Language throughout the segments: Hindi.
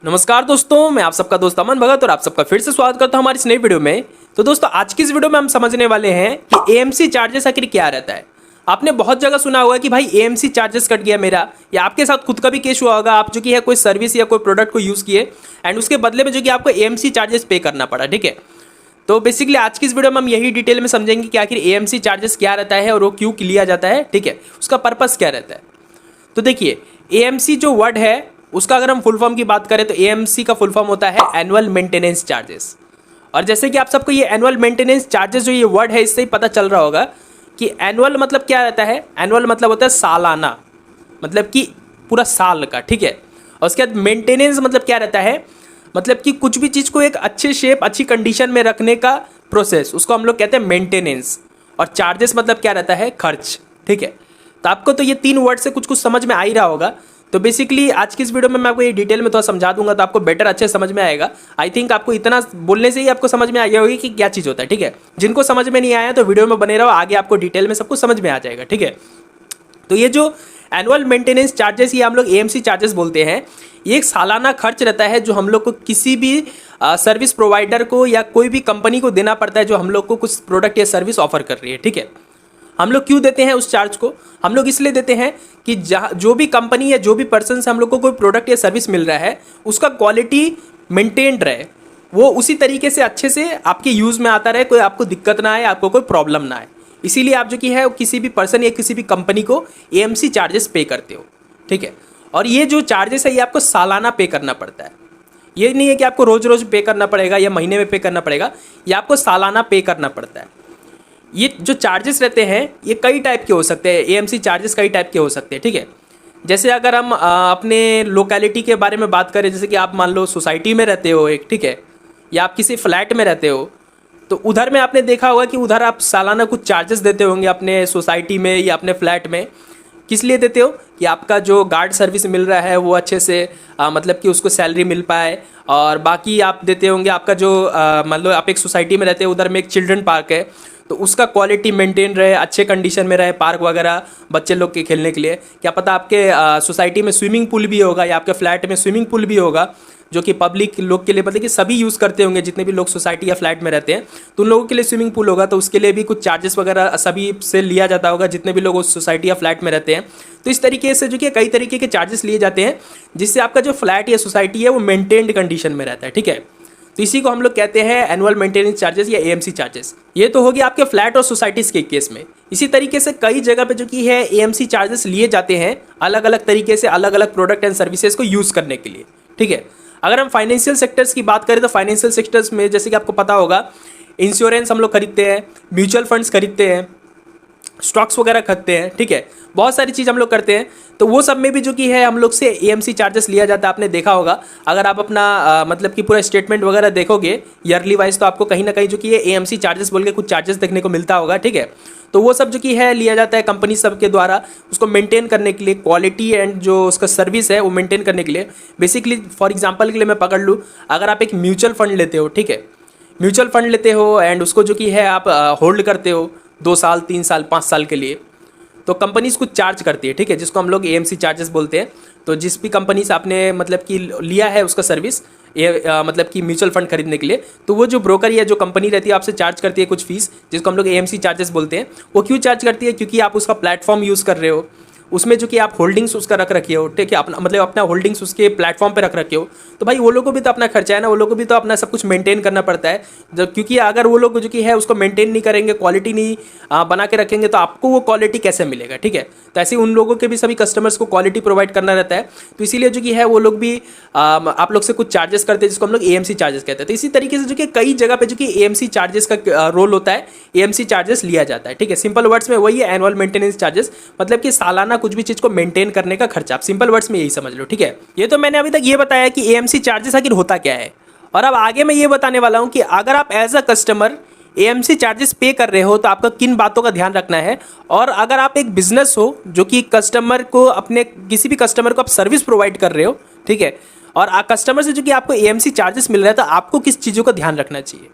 नमस्कार दोस्तों, मैं आप सबका दोस्त अमन भगत और आप सबका फिर से स्वागत करता हूं हमारी इस नई वीडियो में। तो दोस्तों, आज की इस वीडियो में हम समझने वाले हैं कि एएमसी चार्जेस आखिर क्या रहता है। आपने बहुत जगह सुना होगा कि भाई एएमसी चार्जेस कट गया मेरा, या आपके साथ खुद का भी केस हुआ होगा। आप जो कि है कोई सर्विस या कोई प्रोडक्ट को यूज़ किए एंड उसके बदले में जो कि आपको एएमसी चार्जेस पे करना पड़ा। ठीक है, तो बेसिकली आज की इस वीडियो में हम यही डिटेल में समझेंगे कि आखिर एएमसी चार्जेस क्या रहता है और वो क्यों लिया जाता है। ठीक है, उसका पर्पस क्या रहता है। तो देखिए, एएमसी जो वर्ड है उसका अगर हम फुल फॉर्म की बात करें तो एएमसी का फुल फॉर्म होता है एनुअल मेंटेनेंस चार्जेस। और जैसे कि आप सबको ये एनुअल मेंटेनेंस चार्जेस जो ये वर्ड है इससे ही पता चल रहा होगा कि एनुअल मतलब क्या रहता है। एनुअल मतलब होता है सालाना, मतलब कि पूरा साल का। ठीक है, और उसके बाद मेंटेनेंस मतलब क्या रहता है, मतलब कि कुछ भी चीज़ को एक अच्छे शेप अच्छी कंडीशन में रखने का प्रोसेस, उसको हम लोग कहते हैं मेंटेनेंस। और चार्जेस मतलब क्या रहता है, खर्च। ठीक है, तो आपको तो ये तीन वर्ड से कुछ कुछ समझ में आ ही रहा होगा। तो बेसिकली आज की इस वीडियो में मैं आपको ये डिटेल में थोड़ा समझा दूंगा तो आपको बेटर अच्छे समझ में आएगा। आई थिंक आपको इतना बोलने से ही आपको समझ में आ गया होगी कि क्या चीज़ होता है। ठीक है, जिनको समझ में नहीं आया तो वीडियो में बने रहो, आगे आपको डिटेल में सब कुछ समझ में आ जाएगा। ठीक है, तो ये जो एनुअल मेंटेनेंस चार्जेस ये हम लोग एएमसी चार्जेस बोलते हैं, ये एक सालाना खर्च रहता है जो हम लोग को किसी भी सर्विस प्रोवाइडर को या कोई भी कंपनी को देना पड़ता है जो हम लोग को कुछ प्रोडक्ट या सर्विस ऑफर कर रही है। ठीक है, हम लोग क्यों देते हैं उस चार्ज को, हम लोग इसलिए देते हैं कि जो भी कंपनी या जो भी पर्सन से हम लोग को कोई प्रोडक्ट या सर्विस मिल रहा है उसका क्वालिटी मेंटेन्ड रहे, वो उसी तरीके से अच्छे से आपके यूज़ में आता रहे, कोई आपको दिक्कत ना आए, आपको कोई प्रॉब्लम ना आए। इसीलिए आप जो कि है किसी भी पर्सन या किसी भी कंपनी को एएमसी चार्जेस पे करते हो। ठीक है, और ये जो चार्जेस है ये आपको सालाना पे करना पड़ता है। ये नहीं है कि आपको रोज़ रोज़ पे करना पड़ेगा या महीने में पे करना पड़ेगा, ये आपको सालाना पे करना पड़ता है। ये जो चार्जेस रहते हैं ये कई टाइप के हो सकते हैं, एएमसी चार्जेस कई टाइप के हो सकते हैं। ठीक है, जैसे अगर हम अपने लोकेलिटी के बारे में बात करें, जैसे कि आप मान लो सोसाइटी में रहते हो एक, ठीक है, या आप किसी फ्लैट में रहते हो, तो उधर में आपने देखा होगा कि उधर आप सालाना कुछ चार्जेस देते होंगे अपने सोसाइटी में या अपने फ्लैट में। किस लिए देते हो कि आपका जो गार्ड सर्विस मिल रहा है वो अच्छे से मतलब कि उसको सैलरी मिल पाए। और बाकी आप देते होंगे आपका जो मान लो आप एक सोसाइटी में रहते हो, उधर में एक चिल्ड्रन पार्क है तो उसका क्वालिटी मेंटेन रहे, अच्छे कंडीशन में रहे पार्क वगैरह बच्चे लोग के खेलने के लिए। क्या पता आपके सोसाइटी में स्विमिंग पूल भी होगा या आपके फ्लैट में स्विमिंग पूल भी होगा जो कि पब्लिक लोग के लिए, मतलब कि सभी यूज़ करते होंगे जितने भी लोग सोसाइटी या फ्लैट में रहते हैं, तो उन लोगों के लिए स्विमिंग पूल होगा, तो उसके लिए भी कुछ चार्जेस वगैरह सभी से लिया जाता होगा जितने भी लोग उस सोसाइटी या फ्लैट में रहते हैं। तो इस तरीके से जो कि कई तरीके के चार्जेस लिए जाते हैं जिससे आपका जो फ्लैट या सोसाइटी है वो मेंटेन्ड कंडीशन में रहता है। ठीक है, तो इसी को हम लोग कहते हैं एनुअल मेंटेनेंस चार्जेस या एएमसी चार्जेस। ये तो होगी आपके फ्लैट और सोसाइटीज़ के केस में। इसी तरीके से कई जगह पे जो कि है एएमसी चार्जेस लिए जाते हैं अलग अलग तरीके से, अलग अलग प्रोडक्ट एंड सर्विसेज को यूज़ करने के लिए। ठीक है, अगर हम फाइनेंशियल सेक्टर्स की बात करें तो फाइनेंशियल सेक्टर्स में जैसे कि आपको पता होगा इंश्योरेंस हम लोग खरीदते हैं, म्यूचुअल फंड्स खरीदते हैं, स्टॉक्स वगैरह खरीदते हैं। ठीक है, बहुत सारी चीज़ हम लोग करते हैं, तो वो सब में भी जो कि है हम लोग से एएमसी चार्जेस लिया जाता है। आपने देखा होगा अगर आप अपना मतलब कि पूरा स्टेटमेंट वगैरह देखोगे ईयरली वाइज तो आपको कहीं ना कहीं जो कि है एएमसी चार्जेस बोल के कुछ चार्जेस देखने को मिलता होगा। ठीक है, तो वो सब जो कि है लिया जाता है कंपनी सब के द्वारा उसको मेंटेन करने के लिए, क्वालिटी एंड जो उसका सर्विस है वो मेंटेन करने के लिए। बेसिकली फॉर एग्जांपल के लिए मैं पकड़ लूँ, अगर आप एक म्यूचुअल फंड लेते हो, ठीक है, म्यूचुअल फंड लेते हो एंड उसको जो कि है आप होल्ड करते हो 2 साल 3 साल 5 साल के लिए, तो कंपनीज कुछ चार्ज करती है। ठीक है, जिसको हम लोग एएमसी चार्जेस बोलते हैं। तो जिस भी कंपनी से आपने मतलब कि लिया है उसका सर्विस मतलब कि म्यूचुअल फंड खरीदने के लिए, तो वो जो ब्रोकर या जो कंपनी रहती है आपसे चार्ज करती है कुछ फीस, जिसको हम लोग एएमसी चार्जेस बोलते हैं। वो क्यों चार्ज करती है, क्योंकि आप उसका प्लेटफॉर्म यूज़ कर रहे हो, उसमें जो कि आप होल्डिंग्स उसका रख रखे हो। ठीक है, अपना मतलब अपना होल्डिंग्स उसके प्लेटफॉर्म पे रख रखे हो, तो भाई वो लोगों को भी तो अपना खर्चा है ना, वो लोगों को भी तो अपना सब कुछ मेंटेन करना पड़ता है। जब क्योंकि अगर वो लोग जो कि है उसको मेंटेन नहीं करेंगे, क्वालिटी नहीं बना के रखेंगे, तो आपको वो क्वालिटी कैसे मिलेगा। ठीक है, तो ऐसे उन लोगों के भी सभी कस्टमर्स को क्वालिटी प्रोवाइड करना रहता है। तो इसीलिए जो कि है वो लोग भी आप लोग से कुछ चार्जेस करते हैं जिसको हम लोग एएमसी चार्जेस कहते हैं। तो इसी तरीके से जो कि कई जगह पे जो कि एएमसी चार्जेस का रोल होता है, एएमसी चार्जेस लिया जाता है। ठीक है, सिंपल वर्ड्स में वही है एनुअल मेंटेनेंस चार्जेस, मतलब कि सालाना कुछ भी चीज़ को मेंटेन करने का खर्चा। आप सिंपल वर्ड्स में यही समझ लो। ठीक है, ये तो मैंने अभी तक ये बताया कि एएमसी चार्जेस आखिर होता क्या है, और अब आगे मैं ये बताने वाला हूं कि अगर आप as a customer AMC charges pay कर रहे हो तो आपका किन बातों का ध्यान रखना है। और अगर आप एक बिजनेस हो जो कि कस्टमर को अपने किसी भी कस्टमर को आप सर्विस प्रोवाइड कर रहे हो, ठीक है, और कस्टमर से जो कि आपको एएमसी चार्जेस मिल रहा है, तो आपको किस चीज़ों का ध्यान रखना चाहिए।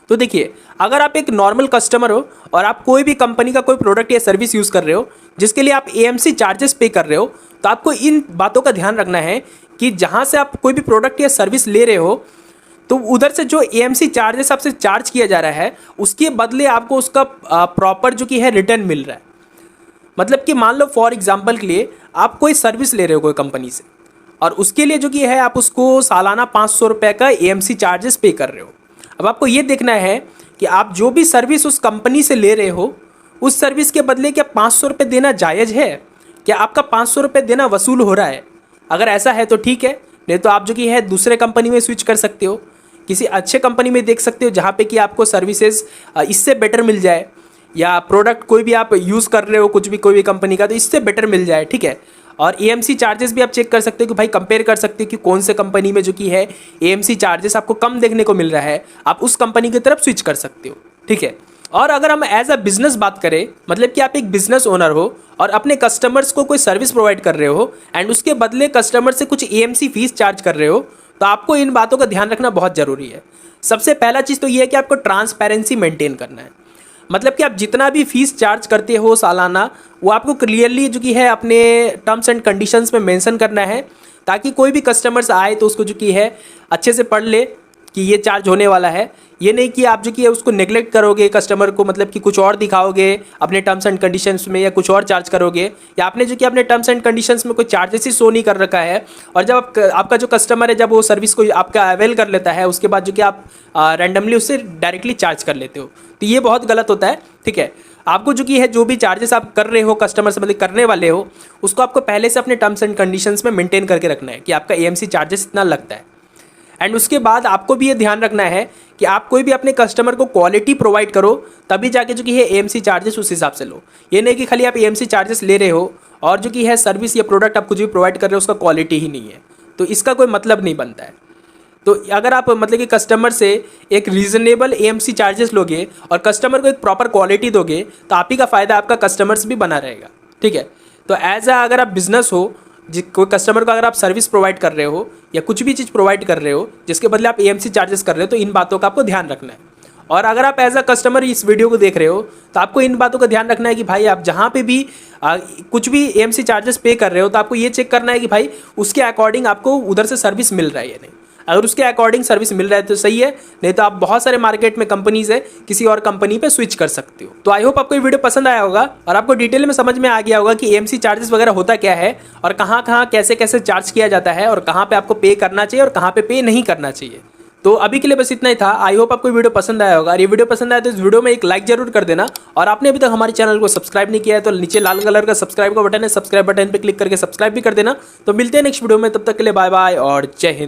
तो देखिए, अगर आप एक नॉर्मल कस्टमर हो और आप कोई भी कंपनी का कोई प्रोडक्ट या सर्विस यूज़ कर रहे हो जिसके लिए आप एएमसी चार्जेस पे कर रहे हो, तो आपको इन बातों का ध्यान रखना है कि जहाँ से आप कोई भी प्रोडक्ट या सर्विस ले रहे हो तो उधर से जो एएमसी चार्जेस आपसे चार्ज किया जा रहा है उसके बदले आपको उसका प्रॉपर जो कि है रिटर्न मिल रहा है। मतलब कि मान लो फॉर एग्जांपल के लिए आप कोई सर्विस ले रहे हो कोई कंपनी से और उसके लिए जो कि है आप उसको सालाना 500 रुपये का एएमसी चार्जेस पे कर रहे हो। अब आपको ये देखना है कि आप जो भी सर्विस उस कंपनी से ले रहे हो उस सर्विस के बदले क्या 500 रुपये देना जायज़ है, क्या आपका 500 रुपये देना वसूल हो रहा है। अगर ऐसा है तो ठीक है, नहीं तो आप जो कि है दूसरे कंपनी में स्विच कर सकते हो, किसी अच्छे कंपनी में देख सकते हो जहाँ पे कि आपको सर्विसेज इससे बेटर मिल जाए, या प्रोडक्ट कोई भी आप यूज़ कर रहे हो कुछ भी कोई भी कंपनी का तो इससे बेटर मिल जाए, ठीक है। और एएमसी चार्जेस भी आप चेक कर सकते हो कि भाई कंपेयर कर सकते हो कि कौन से कंपनी में जो कि है एएमसी चार्जेस आपको कम देखने को मिल रहा है, आप उस कंपनी की तरफ स्विच कर सकते हो, ठीक है। और अगर हम एज अ बिजनेस बात करें, मतलब कि आप एक बिजनेस ओनर हो और अपने कस्टमर्स को कोई सर्विस प्रोवाइड कर रहे हो एंड उसके बदले कस्टमर से कुछ एएमसी फीस चार्ज कर रहे हो, तो आपको इन बातों का ध्यान रखना बहुत ज़रूरी है। सबसे पहला चीज़ तो ये है कि आपको ट्रांसपेरेंसी मेंटेन करना है। मतलब कि आप जितना भी फीस चार्ज करते हो सालाना वो आपको क्लियरली जो कि है अपने टर्म्स एंड कंडीशंस में मेंशन करना है, ताकि कोई भी कस्टमर्स आए तो उसको जो कि है अच्छे से पढ़ ले कि ये चार्ज होने वाला है। ये नहीं कि आप जो कि है उसको नेग्लेक्ट करोगे कस्टमर को, मतलब कि कुछ और दिखाओगे अपने टर्म्स एंड कंडीशंस में या कुछ और चार्ज करोगे, या आपने जो कि अपने टर्म्स एंड कंडीशंस में कोई चार्जेस ही शो नहीं कर रखा है। और जब आपका जो कस्टमर है जब वो सर्विस को आपका अवेल कर लेता है उसके बाद जो कि आप रैंडमली उससे डायरेक्टली चार्ज कर लेते हो, तो ये बहुत गलत होता है, ठीक है। आपको जो कि है जो भी चार्जेस आप कर रहे हो कस्टमर से मतलब करने वाले हो उसको आपको पहले से अपने टर्म्स एंड कंडीशंस में मेंटेन करके रखना है कि आपका एएमसी चार्जेस इतना लगता है। एंड उसके बाद आपको भी ये ध्यान रखना है कि आप कोई भी अपने कस्टमर को क्वालिटी प्रोवाइड करो, तभी जाके जो कि है एएमसी चार्जेस उस हिसाब से लो। ये नहीं कि खाली आप एएमसी चार्जेस ले रहे हो और जो कि है सर्विस या प्रोडक्ट आप कुछ भी प्रोवाइड कर रहे हो उसका क्वालिटी ही नहीं है, तो इसका कोई मतलब नहीं बनता है। तो अगर आप मतलब कि कस्टमर से एक रीजनेबल एएमसी चार्जेस लोगे और कस्टमर को एक प्रॉपर क्वालिटी दोगे तो आप ही का फ़ायदा आपका कस्टमर्स भी बना रहेगा, ठीक है। तो एज अगर आप बिजनेस हो कोई कस्टमर को अगर आप सर्विस प्रोवाइड कर रहे हो या कुछ भी चीज़ प्रोवाइड कर रहे हो जिसके बदले आप एएमसी चार्जेस कर रहे हो, तो इन बातों का आपको ध्यान रखना है। और अगर आप एज अ कस्टमर इस वीडियो को देख रहे हो तो आपको इन बातों का ध्यान रखना है कि भाई आप जहाँ पे भी कुछ भी एएमसी चार्जेस पे कर रहे हो तो आपको ये चेक करना है कि भाई उसके अकॉर्डिंग आपको उधर से सर्विस मिल रहा है या नहीं। अगर उसके अकॉर्डिंग सर्विस मिल रहा है तो सही है, नहीं तो आप बहुत सारे मार्केट में कंपनीज है किसी और कंपनी पे स्विच कर सकते हो। तो आई होप आपको ये वीडियो पसंद आया होगा और आपको डिटेल में समझ में आ गया होगा कि एएमसी चार्जेस वगैरह होता क्या है और कहाँ कहाँ कैसे कैसे चार्ज किया जाता है और कहाँ पे आपको पे करना चाहिए और कहाँ पे पे नहीं करना चाहिए। तो अभी के लिए बस इतना ही था। आई होप आपको वीडियो पसंद आया होगा। और ये वीडियो पसंद आया तो इस वीडियो में एक लाइक जरूर कर देना, और आपने अभी तक हमारे चैनल को सब्सक्राइब नहीं किया है तो नीचे लाल कलर का सब्सक्राइब का बटन है, सब्सक्राइब बटन पे क्लिक करके सब्सक्राइब भी कर देना। तो मिलते हैं नेक्स्ट वीडियो में, तब तक के लिए बाय बाय और जय हिंद।